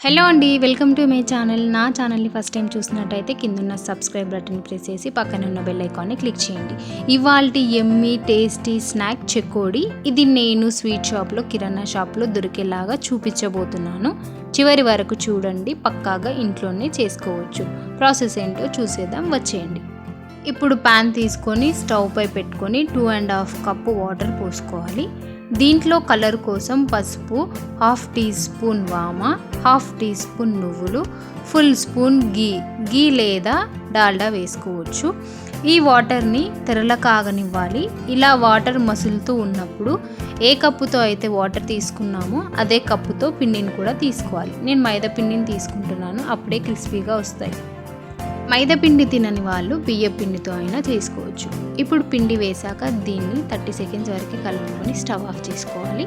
Hello అండి, welcome to my channel. నా ఛానల్ని ఫస్ట్ టైం చూసినట్టయితే కిందున్న సబ్స్క్రైబ్ బటన్ ప్రెస్ చేసి పక్కన ఉన్న బెల్ ఐకాన్ని క్లిక్ చేయండి. ఇవాల్టి ఎమ్మీ టేస్టీ స్నాక్ చెకోడి ఇది నేను స్వీట్ షాప్లో కిరాణా షాప్లో దొరికేలాగా చూపించబోతున్నాను. చివరి వరకు చూడండి, పక్కాగా ఇంట్లోనే చేసుకోవచ్చు. ప్రాసెస్ ఏంటో చూసేద్దాం, వచ్చేయండి. ఇప్పుడు ప్యాన్ తీసుకొని స్టవ్ పై పెట్టుకొని 2.5 కప్పు వాటర్ పోసుకోవాలి. దీంట్లో కలర్ కోసం పసుపు, 1/2 టీ స్పూన్ వామ, 1/2 టీ స్పూన్ నువ్వులు, ఫుల్ స్పూన్ గీ లేదా డాల్డా వేసుకోవచ్చు. ఈ వాటర్ని తెరల కాగనివ్వాలి. ఇలా వాటర్ మసులుతూ ఉన్నప్పుడు ఏ కప్పుతో అయితే వాటర్ తీసుకున్నామో అదే కప్పుతో పిండిని కూడా తీసుకోవాలి. నేను మైదా పిండిని తీసుకుంటున్నాను, అప్పుడే క్రిస్పీగా వస్తాయి. మైదా పిండి తినని వాళ్ళు బియ్య పిండితో అయినా చేసుకోవచ్చు. ఇప్పుడు పిండి వేశాక దీన్ని 30 సెకండ్స్ వరకు కలుపుకొని స్టవ్ ఆఫ్ చేసుకోవాలి.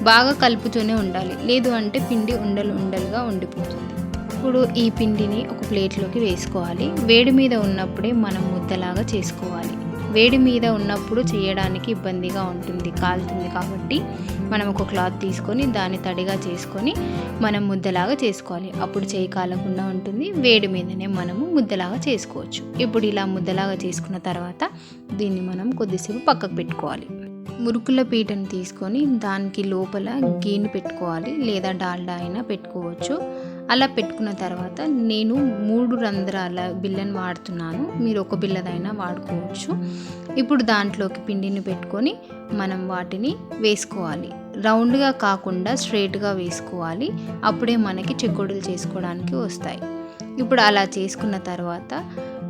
బాగా కలుపుతూనే ఉండాలి, లేదు అంటే పిండి ఉండలుగా ఉండిపోతుంది. ఇప్పుడు ఈ పిండిని ఒక ప్లేట్లోకి వేసుకోవాలి. వేడి మీద ఉన్నప్పుడే మనం ముద్దలాగా చేసుకోవాలి. వేడి మీద ఉన్నప్పుడు చేయడానికి ఇబ్బందిగా ఉంటుంది, కాలుతుంది. కాబట్టి మనం ఒక క్లాత్ తీసుకొని దాన్ని తడిగా చేసుకొని మనం ముద్దలాగా చేసుకోవాలి. అప్పుడు చేయి కాలకుండా ఉంటుంది. వేడి మీదనే మనము ముద్దలాగా చేసుకోవచ్చు. ఇప్పుడు ఇలా ముద్దలాగా చేసుకున్న తర్వాత దీన్ని మనం కొద్దిసేపు పక్కకు పెట్టుకోవాలి. మురుకుల పీటను తీసుకొని దానికి లోపల గీని పెట్టుకోవాలి, లేదా డాల్డా అయినా పెట్టుకోవచ్చు. అలా పెట్టుకున్న తర్వాత నేను 3 రంధ్రాల బిళ్ళను వాడుతున్నాను, మీరు ఒక బిళ్ళదైనా వాడుకోవచ్చు. ఇప్పుడు దాంట్లోకి పిండిని పెట్టుకొని మనం వాటిని వేసుకోవాలి. రౌండ్గా కాకుండా స్ట్రైట్గా వేసుకోవాలి, అప్పుడే మనకి చెకోడీలు చేసుకోవడానికి వస్తాయి. ఇప్పుడు అలా చేసుకున్న తర్వాత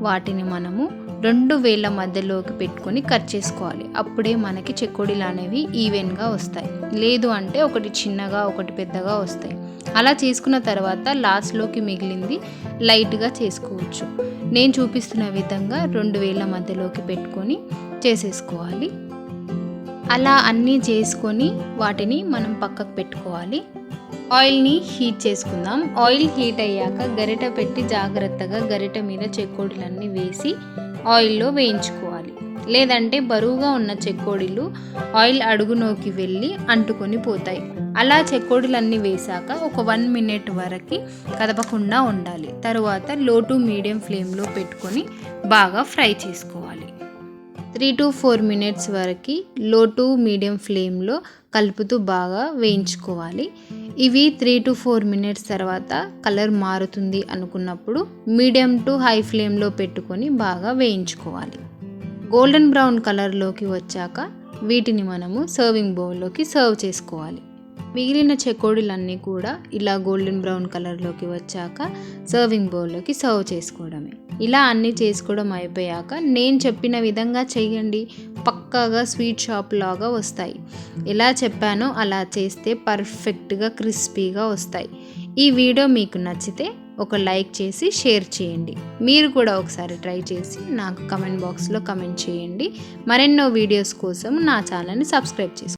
వాటిని మనము 2 వేళ్ళ మధ్యలోకి పెట్టుకొని కట్ చేసుకోవాలి. అప్పుడే మనకి చెకోడీలు అనేవి ఈవెన్గా వస్తాయి, లేదు అంటే ఒకటి చిన్నగా ఒకటి పెద్దగా వస్తాయి. అలా చేసుకున్న తర్వాత లాస్ట్లోకి మిగిలింది లైట్గా చేసుకోవచ్చు. నేను చూపిస్తున్న విధంగా 2 వేళ్ళ మధ్యలోకి పెట్టుకొని చేసేసుకోవాలి. అలా అన్నీ చేసుకొని వాటిని మనం పక్కకు పెట్టుకోవాలి. ఆయిల్ని హీట్ చేసుకుందాం. ఆయిల్ హీట్ అయ్యాక గరిట పెట్టి జాగ్రత్తగా గరిట మీద చెకోడీలన్నీ వేసి ఆయిల్లో వేయించుకోవాలి, లేదంటే బరువుగా ఉన్న చెకోడీలు ఆయిల్ అడుగులోకి వెళ్ళి అంటుకొని పోతాయి. అలా చెకోడీలన్నీ వేశాక ఒక 1 మినిట్ వరకు కదపకుండా ఉండాలి. తరువాత లో టు మీడియం ఫ్లేమ్లో పెట్టుకొని బాగా ఫ్రై చేసుకోవాలి. 3 to 4 మినిట్స్ వరకు లో టు మీడియం ఫ్లేమ్లో కలుపుతూ బాగా వేయించుకోవాలి. ఇవి 3 to 4 మినిట్స్ తర్వాత కలర్ మారుతుంది అనుకున్నప్పుడు మీడియం టు హై ఫ్లేమ్లో పెట్టుకొని బాగా వేయించుకోవాలి. గోల్డెన్ బ్రౌన్ కలర్లోకి వచ్చాక వీటిని మనము సర్వింగ్ బౌల్లోకి సర్వ్ చేసుకోవాలి. మిగిలిన చెకోడీలన్నీ కూడా ఇలా గోల్డెన్ బ్రౌన్ కలర్లోకి వచ్చాక సర్వింగ్ బౌల్లోకి సర్వ్ చేసుకోవడమే. ఇలా అన్నీ చేసుకోవడం అయిపోయాక నేను చెప్పిన విధంగా చేయండి, పక్కాగా స్వీట్ షాప్ లాగా వస్తాయి. ఎలా చెప్పానో అలా చేస్తే పర్ఫెక్ట్గా క్రిస్పీగా వస్తాయి. ఈ వీడియో మీకు నచ్చితే ఒక లైక్ చేసి షేర్ చేయండి. మీరు కూడా ఒకసారి ట్రై చేసి నాకు కమెంట్ బాక్స్లో కమెంట్ చేయండి. మరెన్నో వీడియోస్ కోసం నా ఛానల్ని సబ్స్క్రైబ్ చేసుకోండి.